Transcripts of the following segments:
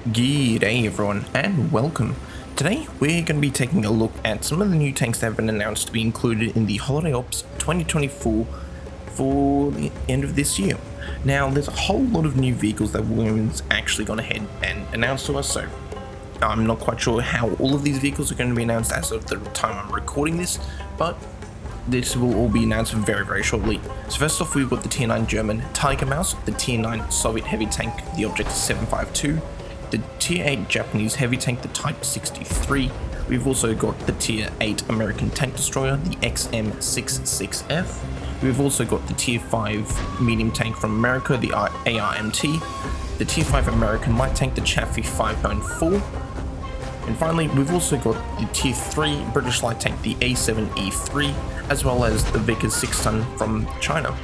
G'day everyone and welcome. Today we're going to be taking a look at some of the new tanks that have been announced to be included in the Holiday Ops 2024 for the end of this year. Now there's a whole lot of new vehicles that Williams actually gone ahead and announced to us, so I'm not quite sure how all of these vehicles are going to be announced as of the time I'm recording this, but this will all be announced very shortly. So first off, we've got the Tier 9 German Tiger Mouse, the Tier 9 Soviet heavy tank, the Object 752, the Tier 8 Japanese heavy tank, the Type 63. We've also got the Tier 8 American tank destroyer, the XM66F. We've also got the Tier 5 medium tank from America, the ARMT, the Tier 5 American light tank, the Chaffee 594. And finally, we've also got the Tier 3 British light tank, the A7E3, as well as the Vickers 6-ton from China.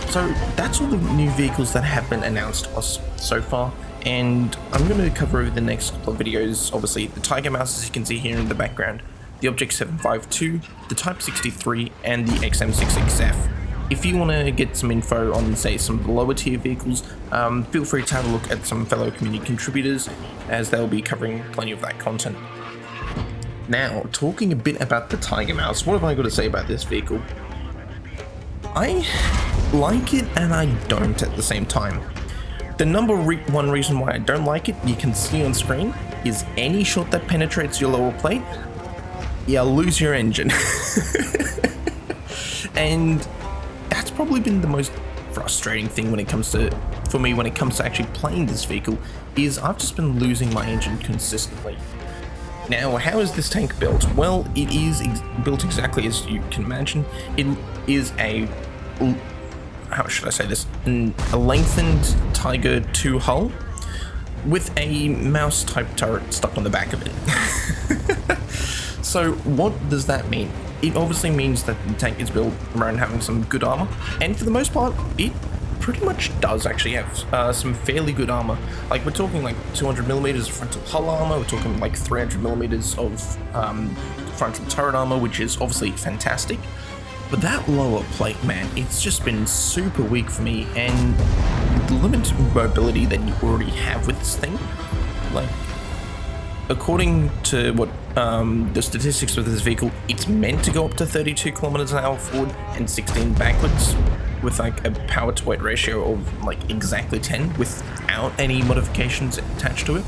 So that's all the new vehicles that have been announced to us so far, and I'm going to cover over the next couple of videos, obviously the Tiger Mouse, as you can see here in the background, the Object 752, the Type 63, and the XM66F. If you want to get some info on, say, some lower tier vehicles, feel free to have a look at some fellow community contributors, as they'll be covering plenty of that content. Now, talking a bit about the Tiger Mouse, what have I got to say about this vehicle? I like it and I don't at the same time. The number one reason why I don't like it, you can see on screen, is any shot that penetrates your lower plate, you'll lose your engine. And that's probably been the most frustrating thing for me when it comes to actually playing this vehicle, is I've just been losing my engine consistently. Now, how is this tank built? Well, it is built exactly as you can imagine. It is how should I say this? A lengthened Tiger 2 hull with a mouse type turret stuck on the back of it. So what does that mean? It obviously means that the tank is built around having some good armor, and for the most part, it pretty much does actually have some fairly good armor. Like, we're talking like 200mm of frontal hull armor, we're talking like 300mm of frontal turret armor, which is obviously fantastic. But that lower plate, man, it's just been super weak for me, and the limited mobility that you already have with this thing, like, according to what the statistics of this vehicle, it's meant to go up to 32 kilometers an hour forward and 16 backwards, with like a power to weight ratio of like exactly 10 without any modifications attached to it.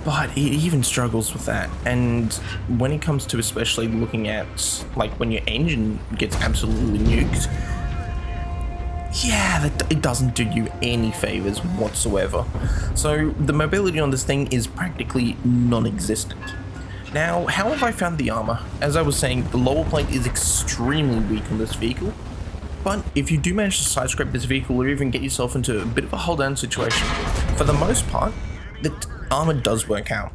But it even struggles with that, and when it comes to especially looking at like when your engine gets absolutely nuked, yeah, it doesn't do you any favors whatsoever. So the mobility on this thing is practically non-existent. Now, how have I found the armor? As I was saying, the lower plate is extremely weak on this vehicle, but if you do manage to side scrape this vehicle or even get yourself into a bit of a hold down situation, for the most part, the armor does work out.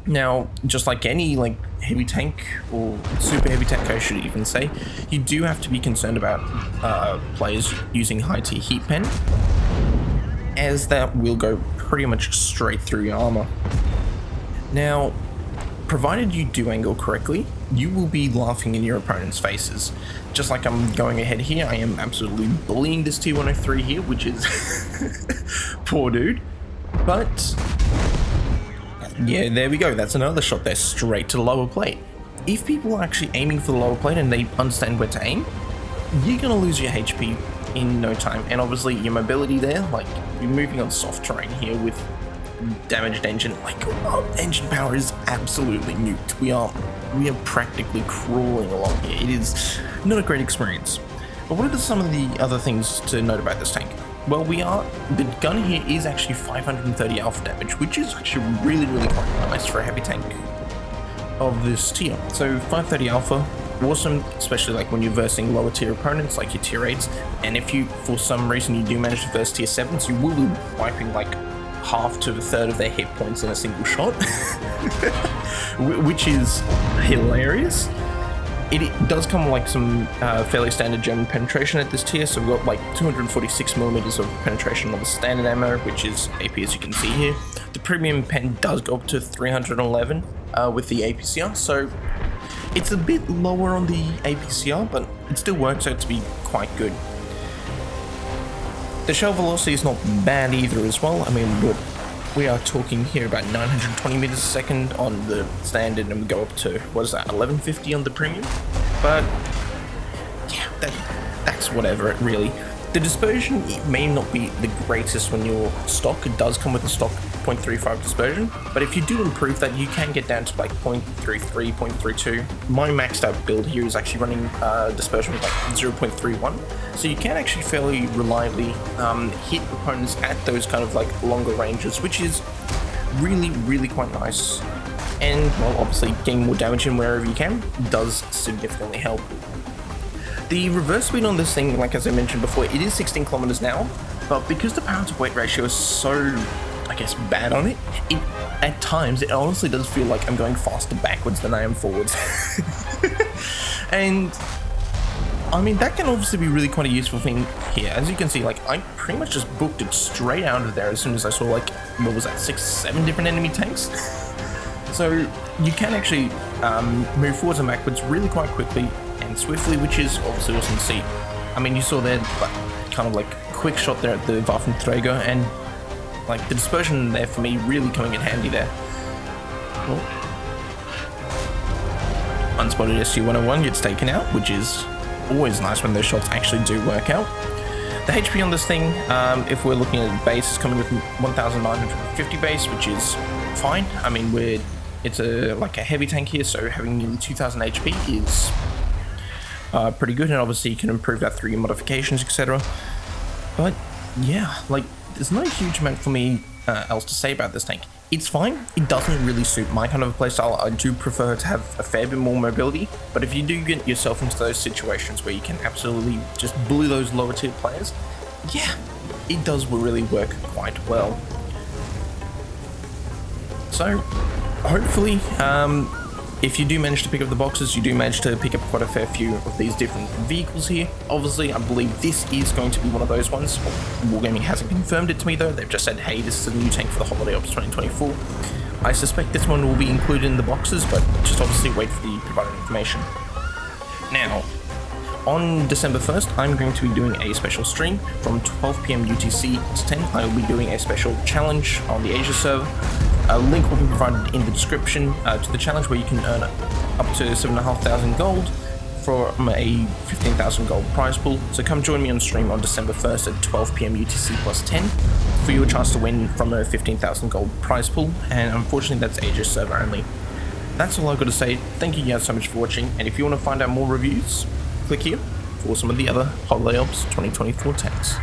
Now, just like any like heavy tank or super heavy tank, I should even say, you do have to be concerned about players using high tier heat pen, as that will go pretty much straight through your armor. Now, provided you do angle correctly, you will be laughing in your opponent's faces. Just like I'm going ahead here, I am absolutely bullying this T103 here, which is poor dude. But yeah, there we go, that's another shot there, straight to the lower plate. If people are actually aiming for the lower plate and they understand where to aim, you're gonna lose your HP in no time, and obviously your mobility there, like you're moving on soft terrain here with damaged engine, like our engine power is absolutely nuked. We are practically crawling along here. It is not a great experience. But what are some of the other things to note about this tank? Well, the gun here is actually 530 alpha damage, which is actually really quite nice for a heavy tank of this tier. So 530 alpha, awesome, especially like when you're versing lower tier opponents like your tier 8s, and if you, for some reason, you do manage to verse tier 7s, you will be wiping like half to a third of their hit points in a single shot, which is hilarious. It does come like some fairly standard German penetration at this tier, so we've got like 246mm of penetration on the standard ammo, which is AP as you can see here. The premium pen does go up to 311 with the APCR, so it's a bit lower on the APCR, but it still works out to be quite good. The shell velocity is not bad either as well. I mean, we are talking here about 920 meters a second on the standard, and we go up to, what is that, 1150 on the premium. But yeah, that's whatever, it really. The dispersion, it may not be the greatest when you're stock. It does come with a stock 0.35 dispersion, but if you do improve that, you can get down to like 0.33, 0.32. My maxed out build here is actually running dispersion with like 0.31, so you can actually fairly reliably hit opponents at those kind of like longer ranges, which is really quite nice. And well, obviously getting more damage in wherever you can does significantly help. The reverse speed on this thing, like as I mentioned before, it is 16 kilometers an hour, but because the power to weight ratio is so, I guess, bad on it, at times it honestly does feel like I'm going faster backwards than I am forwards. And I mean, that can obviously be really quite a useful thing here. As you can see, like I pretty much just booked it straight out of there as soon as I saw, like, what was that, 6-7 different enemy tanks. So you can actually move forwards and backwards really quite quickly and swiftly, which is obviously awesome to see. I mean, you saw there, like, kind of like quick shot there at the Waffenträger, and like the dispersion there for me really coming in handy there. Well, unspotted SU-101 gets taken out, which is always nice when those shots actually do work out. The HP on this thing, if we're looking at base, is coming with 1950 base, which is fine. I mean, it's like a heavy tank here, so having nearly 2000 HP is pretty good, and obviously you can improve that through your modifications, etc. But yeah, like there's no huge amount for me else to say about this tank. It's fine. It doesn't really suit my kind of playstyle. I do prefer to have a fair bit more mobility, but if you do get yourself into those situations where you can absolutely just bully those lower tier players, yeah, it does really work quite well. So hopefully, if you do manage to pick up the boxes, you do manage to pick up quite a fair few of these different vehicles here. Obviously, I believe this is going to be one of those ones. Wargaming hasn't confirmed it to me though. They've just said, hey, this is a new tank for the Holiday Ops 2024. I suspect this one will be included in the boxes, but just obviously wait for the provided information. Now, on December 1st, I'm going to be doing a special stream from 12 PM UTC to 10. I will be doing a special challenge on the Asia server. A link will be provided in the description to the challenge, where you can earn up to 7,500 gold from a 15,000 gold prize pool. So come join me on stream on December 1st at 12 PM UTC plus 10 for your chance to win from a 15,000 gold prize pool. And unfortunately, that's Asia server only. That's all I've got to say. Thank you guys so much for watching. And if you want to find out more reviews, click here for some of the other Holiday Ops 2024 tanks.